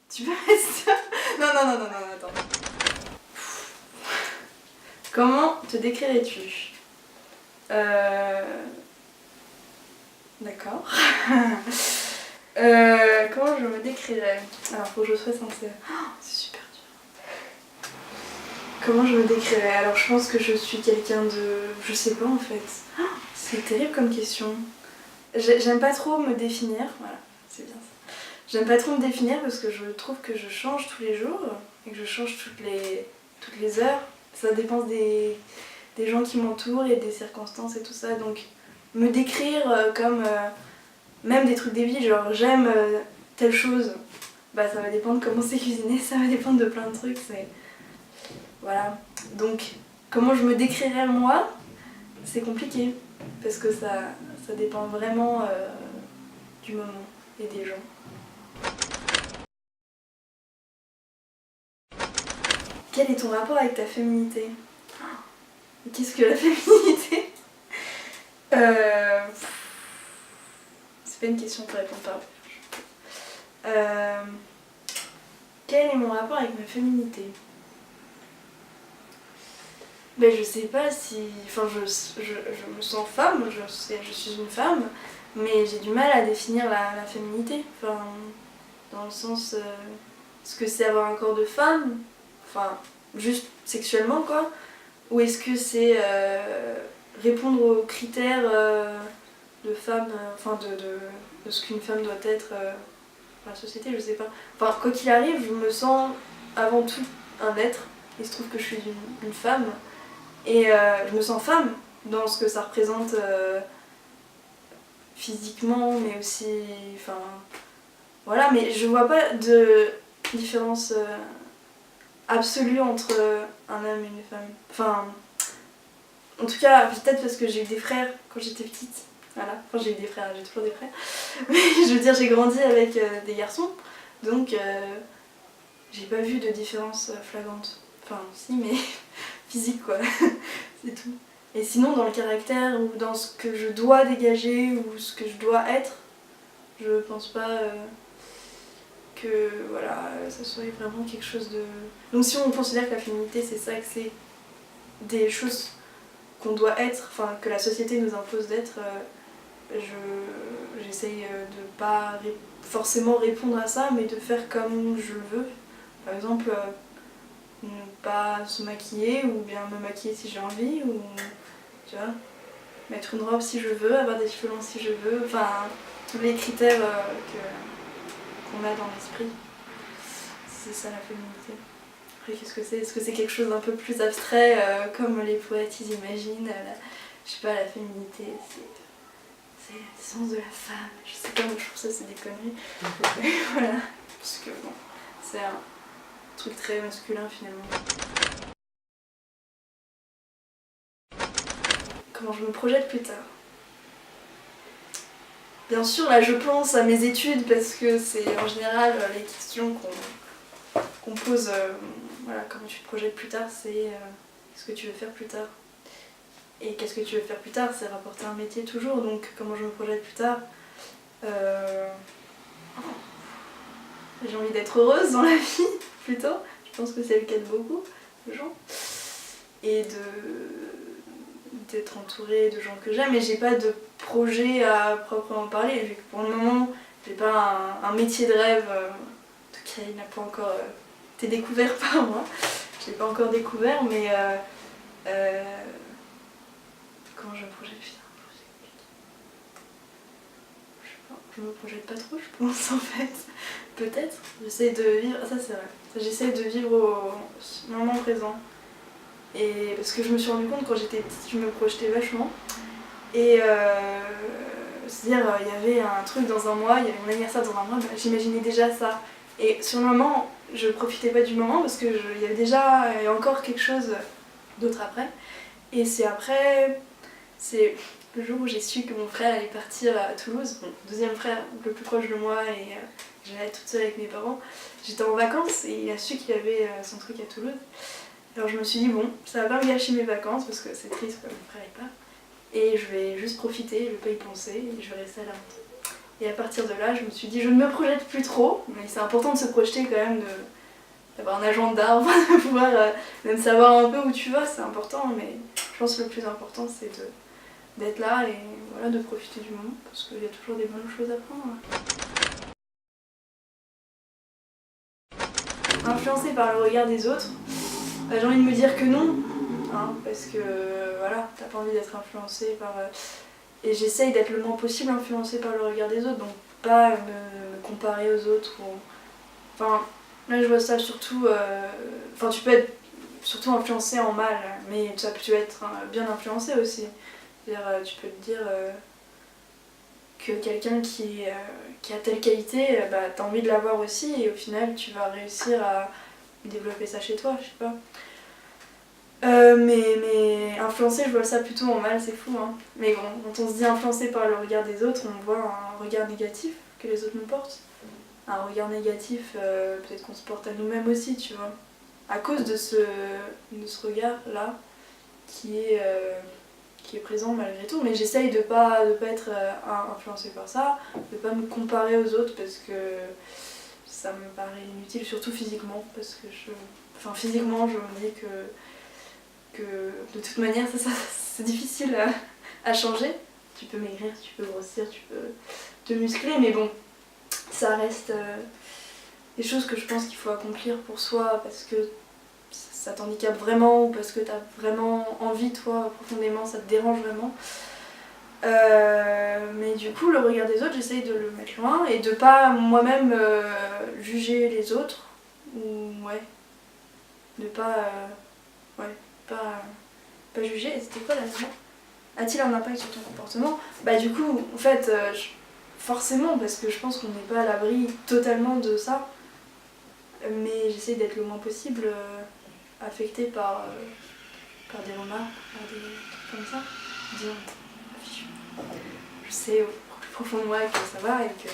Tu peux mettre ça? Non, non, non, non, non, attends. Comment te décrirais-tu? D'accord. Comment je me décrirais? Alors, faut que je sois sincère. Oh, c'est super dur. Comment je me décrirais? Alors, je pense que je suis quelqu'un de... Je sais pas, en fait. Oh, c'est terrible comme question. J'aime pas trop me définir. Voilà, c'est bien ça. J'aime pas trop me définir parce que je trouve que je change tous les jours et que je change toutes les heures. Ça dépend des gens qui m'entourent et des circonstances et tout ça. Donc, me décrire comme... même des trucs débiles, genre j'aime telle chose, bah ça va dépendre comment c'est cuisiné, ça va dépendre de plein de trucs, c'est... Voilà. Donc, comment je me décrirais moi, c'est compliqué, parce que ça dépend vraiment du moment et des gens. Quel est ton rapport avec ta féminité? Qu'est-ce que la féminité? C'est pas une question pour répondre par quel est mon rapport avec ma féminité? Ben je sais pas si... Enfin je me sens femme, je suis une femme, mais j'ai du mal à définir la féminité. Enfin, dans le sens... est-ce que c'est avoir un corps de femme? Enfin, juste sexuellement quoi? Ou est-ce que c'est répondre aux critères de femme, enfin de ce qu'une femme doit être dans la société, je sais pas. Enfin, quoi qu'il arrive, je me sens avant tout un être. Il se trouve que je suis une femme. Et je me sens femme dans ce que ça représente physiquement, mais aussi... Enfin... Voilà, mais je vois pas de différence absolue entre un homme et une femme. Enfin... En tout cas, peut-être parce que j'ai eu des frères quand j'étais petite. Voilà. Enfin, j'ai eu des frères, j'ai toujours des frères. Mais je veux dire, j'ai grandi avec des garçons. Donc, j'ai pas vu de différence flagrante. Enfin, si, mais physique quoi. C'est tout. Et sinon, dans le caractère ou dans ce que je dois dégager ou ce que je dois être, je pense pas que voilà, ça soit vraiment quelque chose de... Donc si on considère que la féminité c'est ça, que c'est des choses qu'on doit être, enfin que la société nous impose d'être, j'essaye de pas forcément répondre à ça, mais de faire comme je le veux. Par exemple, ne pas se maquiller ou bien me maquiller si j'ai envie, ou tu vois, mettre une robe si je veux, avoir des cheveux longs si je veux, enfin tous les critères qu'on a dans l'esprit. C'est ça la féminité. Après qu'est-ce que c'est? Est-ce que c'est quelque chose d'un peu plus abstrait comme les poètes ils imaginent je sais pas, la féminité c'est l'essence de la femme, je sais pas, moi je trouve ça c'est des conneries. Voilà, parce que bon, c'est un truc très masculin finalement. Comment je me projette plus tard? Bien sûr, là je pense à mes études parce que c'est en général les questions qu'on pose. Voilà, comment tu te projettes plus tard, c'est qu'est-ce que tu veux faire plus tard? Et qu'est-ce que tu veux faire plus tard? C'est rapporter un métier toujours, donc comment je me projette plus tard? J'ai envie d'être heureuse dans la vie, plutôt. Je pense que c'est le cas de beaucoup de gens. Et d'être entourée de gens que j'aime, et j'ai pas de projet à proprement parler, vu que pour le moment j'ai pas un métier de rêve, en tout cas il n'a pas encore été découvert par moi, je l'ai pas encore découvert, mais comment je me projette? Je sais pas, je me projette pas trop je pense en fait, peut-être, j'essaie de vivre, ça c'est vrai, j'essaie de vivre au moment présent. Et parce que je me suis rendu compte quand j'étais petite, je me projetais vachement. Et c'est-à-dire, il y avait un truc dans un mois, il y avait mon anniversaire dans un mois, bah, j'imaginais déjà ça. Et sur le moment, je profitais pas du moment parce qu'il y avait déjà encore quelque chose d'autre après. Et c'est après, c'est le jour où j'ai su que mon frère allait partir à Toulouse, mon deuxième frère le plus proche de moi, et j'allais être toute seule avec mes parents. J'étais en vacances et il a su qu'il avait son truc à Toulouse. Alors je me suis dit bon, ça va pas me gâcher mes vacances parce que c'est triste quand mon frère est pas. Et je vais juste profiter, je vais pas y penser et je vais rester à la maison. Et à partir de là, je me suis dit, je ne me projette plus trop, mais c'est important de se projeter quand même, d'avoir un agenda, enfin, de pouvoir même savoir un peu où tu vas, c'est important, mais je pense que le plus important c'est d'être là et voilà, de profiter du moment, parce qu'il y a toujours des bonnes choses à prendre. Influencé par le regard des autres, j'ai envie de me dire que non, hein, parce que voilà, t'as pas envie d'être influencé par... et j'essaye d'être le moins possible influencé par le regard des autres, donc pas me comparer aux autres. Enfin, là je vois ça surtout... Enfin, tu peux être surtout influencé en mal, mais tu peux être bien influencé aussi. C'est-à-dire, tu peux te dire que quelqu'un qui a telle qualité, bah, t'as envie de l'avoir aussi, et au final tu vas réussir à développer ça chez toi, je sais pas. Mais influencé, je vois ça plutôt en mal, c'est fou, hein. Mais bon, quand on se dit influencé par le regard des autres, on voit un regard négatif que les autres nous portent. Un regard négatif, peut-être qu'on se porte à nous-mêmes aussi, tu vois. À cause de ce regard-là qui est présent malgré tout. Mais j'essaye de pas être influencée par ça, de pas me comparer aux autres parce que ça me paraît inutile, surtout physiquement, parce que physiquement, je me dis que de toute manière, c'est difficile à changer. Tu peux maigrir, tu peux grossir, tu peux te muscler, mais bon, ça reste des choses que je pense qu'il faut accomplir pour soi parce que ça t'handicape vraiment ou parce que t'as vraiment envie, toi, profondément, ça te dérange vraiment. Mais du coup, le regard des autres, j'essaye de le mettre loin et de pas moi-même juger les autres. Ou ouais, de pas... pas juger. Et c'était quoi la question ? A-t-il un impact sur ton comportement ? Bah du coup, en fait, forcément, parce que je pense qu'on n'est pas à l'abri totalement de ça. Mais j'essaye d'être le moins possible affectée par des remarques, par des trucs comme ça. Disons, je sais au plus profond de moi que ça va et que